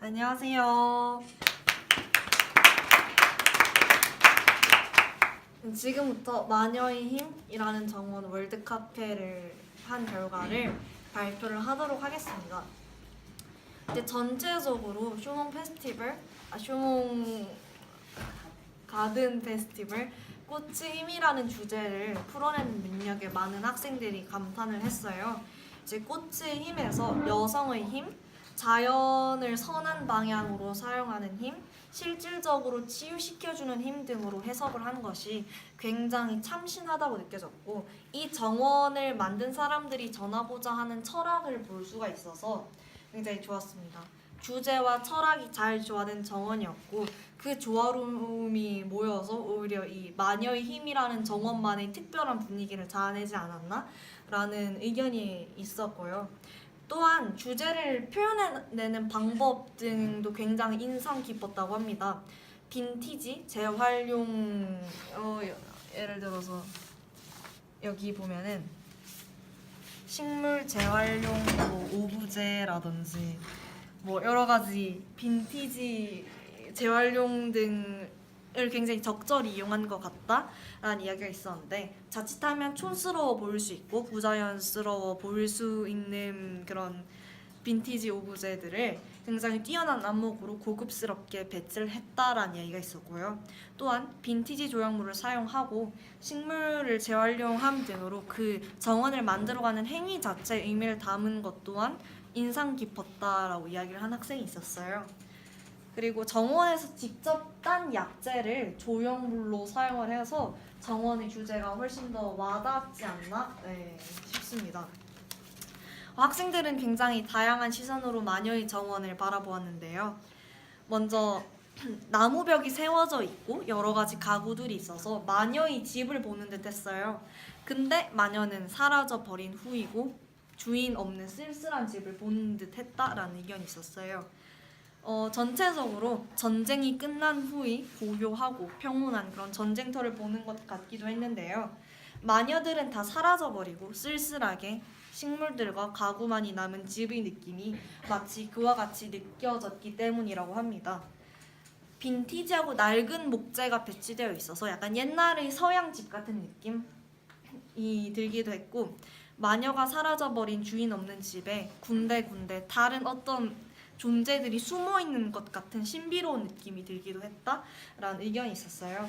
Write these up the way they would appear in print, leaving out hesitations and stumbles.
안녕하세요. 지금부터 마녀의 힘이라는 정원 월드카페를 한 결과를 발표를 하도록 하겠습니다. 이제 전체적으로 쇼몽 가든 페스티벌 꽃의 힘이라는 주제를 풀어내는 능력에 많은 학생들이 감탄을 했어요. 이제 꽃의 힘에서 여성의 힘, 자연을 선한 방향으로 사용하는 힘, 실질적으로 치유시켜주는 힘 등으로 해석을 한 것이 굉장히 참신하다고 느껴졌고, 이 정원을 만든 사람들이 전하고자 하는 철학을 볼 수가 있어서 굉장히 좋았습니다. 주제와 철학이 잘 조화된 정원이었고, 그 조화로움이 모여서 오히려 이 마녀의 힘이라는 정원만의 특별한 분위기를 자아내지 않았나? 라는 의견이 있었고요. 또한 주제를 표현해내는 방법 등도 굉장히 인상 깊었다고 합니다. 빈티지, 재활용, 예를 들어서 여기 보면은 식물 재활용 오브제라든지 여러 가지 빈티지 재활용 등을 굉장히 적절히 이용한 것 같다라는 이야기가 있었는데, 자칫하면 촌스러워 보일 수 있고 부자연스러워 보일 수 있는 그런 빈티지 오브제들을 굉장히 뛰어난 안목으로 고급스럽게 배치를 했다라는 이야기가 있었고요. 또한 빈티지 조형물을 사용하고 식물을 재활용함 등으로 그 정원을 만들어가는 행위 자체의 의미를 담은 것 또한 인상 깊었다라고 이야기를 한 학생이 있었어요. 그리고 정원에서 직접 딴 약재를 조형물로 사용을 해서 정원의 주제가 훨씬 더 와닿지 않나 싶습니다. 학생들은 굉장히 다양한 시선으로 마녀의 정원을 바라보았는데요. 먼저 나무벽이 세워져 있고 여러 가지 가구들이 있어서 마녀의 집을 보는 듯 했어요. 근데 마녀는 사라져 버린 후이고 주인 없는 쓸쓸한 집을 보는 듯 했다라는 의견이 있었어요. 전체적으로 전쟁이 끝난 후의 고요하고 평온한 그런 전쟁터를 보는 것 같기도 했는데요. 마녀들은 다 사라져버리고 쓸쓸하게 식물들과 가구만이 남은 집의 느낌이 마치 그와 같이 느껴졌기 때문이라고 합니다. 빈티지하고 낡은 목재가 배치되어 있어서 약간 옛날의 서양집 같은 느낌이 들기도 했고, 마녀가 사라져버린 주인 없는 집에 군데군데 다른 어떤 존재들이 숨어있는 것 같은 신비로운 느낌이 들기도 했다라는 의견이 있었어요.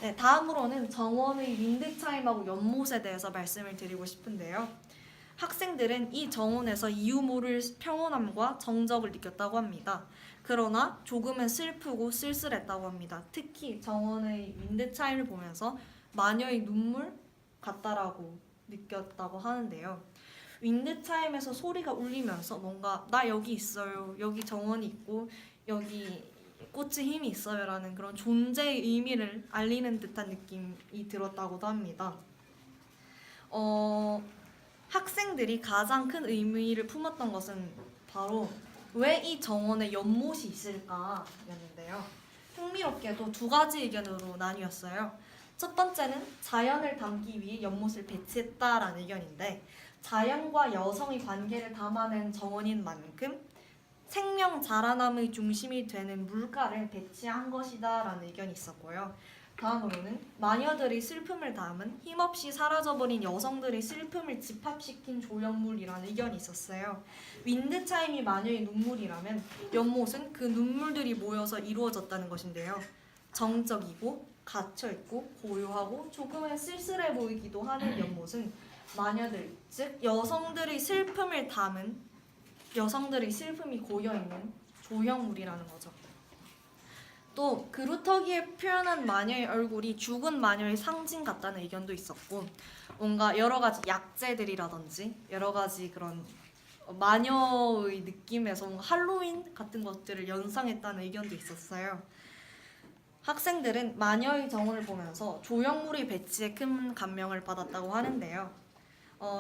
네, 다음으로는 정원의 윈드 차임하고 연못에 대해서 말씀을 드리고 싶은데요. 학생들은 이 정원에서 이유 모를 평온함과 정적을 느꼈다고 합니다. 그러나 조금은 슬프고 쓸쓸했다고 합니다. 특히 정원의 윈드 차임을 보면서 마녀의 눈물 같다라고 느꼈다고 하는데요. 윈드 차임에서 소리가 울리면서 뭔가 나 여기 있어요, 여기 정원이 있고 여기 꽃의 힘이 있어요 라는 그런 존재의 의미를 알리는 듯한 느낌이 들었다고도 합니다. 학생들이 가장 큰 의미를 품었던 것은 바로 왜 이 정원에 연못이 있을까였는데요. 흥미롭게도 두 가지 의견으로 나뉘었어요. 첫 번째는 자연을 담기 위해 연못을 배치했다라는 의견인데, 자연과 여성의 관계를 담아낸 정원인 만큼 생명 자라남의 중심이 되는 물가를 배치한 것이다라는 의견이 있었고요. 다음으로는 마녀들의 슬픔을 담은 힘없이 사라져버린 여성들의 슬픔을 집합시킨 조형물이라는 의견이 있었어요. 윈드차임이 마녀의 눈물이라면 연못은 그 눈물들이 모여서 이루어졌다는 것인데요. 정적이고 갇혀있고 고요하고 조금은 쓸쓸해 보이기도 하는 연못은 마녀들, 즉 여성들의 슬픔을 담은, 여성들의 슬픔이 고여있는 조형물이라는 거죠. 또 그루터기에 표현한 마녀의 얼굴이 죽은 마녀의 상징 같다는 의견도 있었고, 뭔가 여러 가지 약재들이라든지 여러 가지 그런 마녀의 느낌에서 뭔가 할로윈 같은 것들을 연상했다는 의견도 있었어요. 학생들은 마녀의 정원을 보면서 조형물의 배치에 큰 감명을 받았다고 하는데요.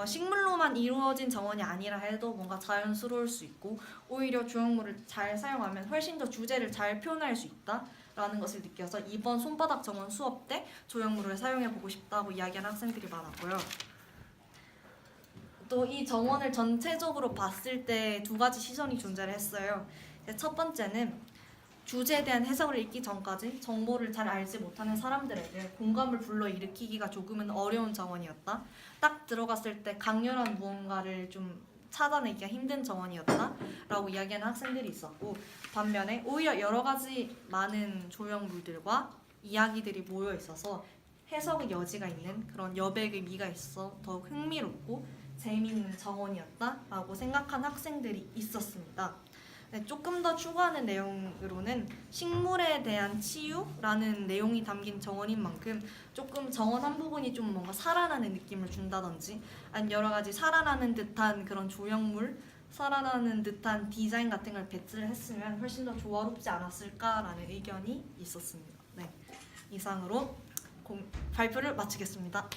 식물로만 이루어진 정원이 아니라 해도 뭔가 자연스러울 수 있고 오히려 조형물을 잘 사용하면 훨씬 더 주제를 잘 표현할 수 있다라는 것을 느껴서 이번 손바닥 정원 수업 때 조형물을 사용해보고 싶다고 이야기하는 학생들이 많았고요. 또 이 정원을 전체적으로 봤을 때 두 가지 시선이 존재를 했어요. 네, 첫 번째는 주제에 대한 해석을 읽기 전까지 정보를 잘 알지 못하는 사람들에게 공감을 불러일으키기가 조금은 어려운 정원이었다. 딱 들어갔을 때 강렬한 무언가를 좀 찾아내기가 힘든 정원이었다라고 이야기하는 학생들이 있었고, 반면에 오히려 여러 가지 많은 조형물들과 이야기들이 모여 있어서 해석의 여지가 있는 그런 여백의 미가 있어 더욱 흥미롭고 재미있는 정원이었다라고 생각한 학생들이 있었습니다. 네, 조금 더 추가하는 내용으로는 식물에 대한 치유라는 내용이 담긴 정원인 만큼 조금 정원 한 부분이 좀 뭔가 살아나는 느낌을 준다든지 아니면 여러 가지 살아나는 듯한 그런 조형물, 살아나는 듯한 디자인 같은 걸 배치를 했으면 훨씬 더 조화롭지 않았을까라는 의견이 있었습니다. 네, 이상으로 발표를 마치겠습니다.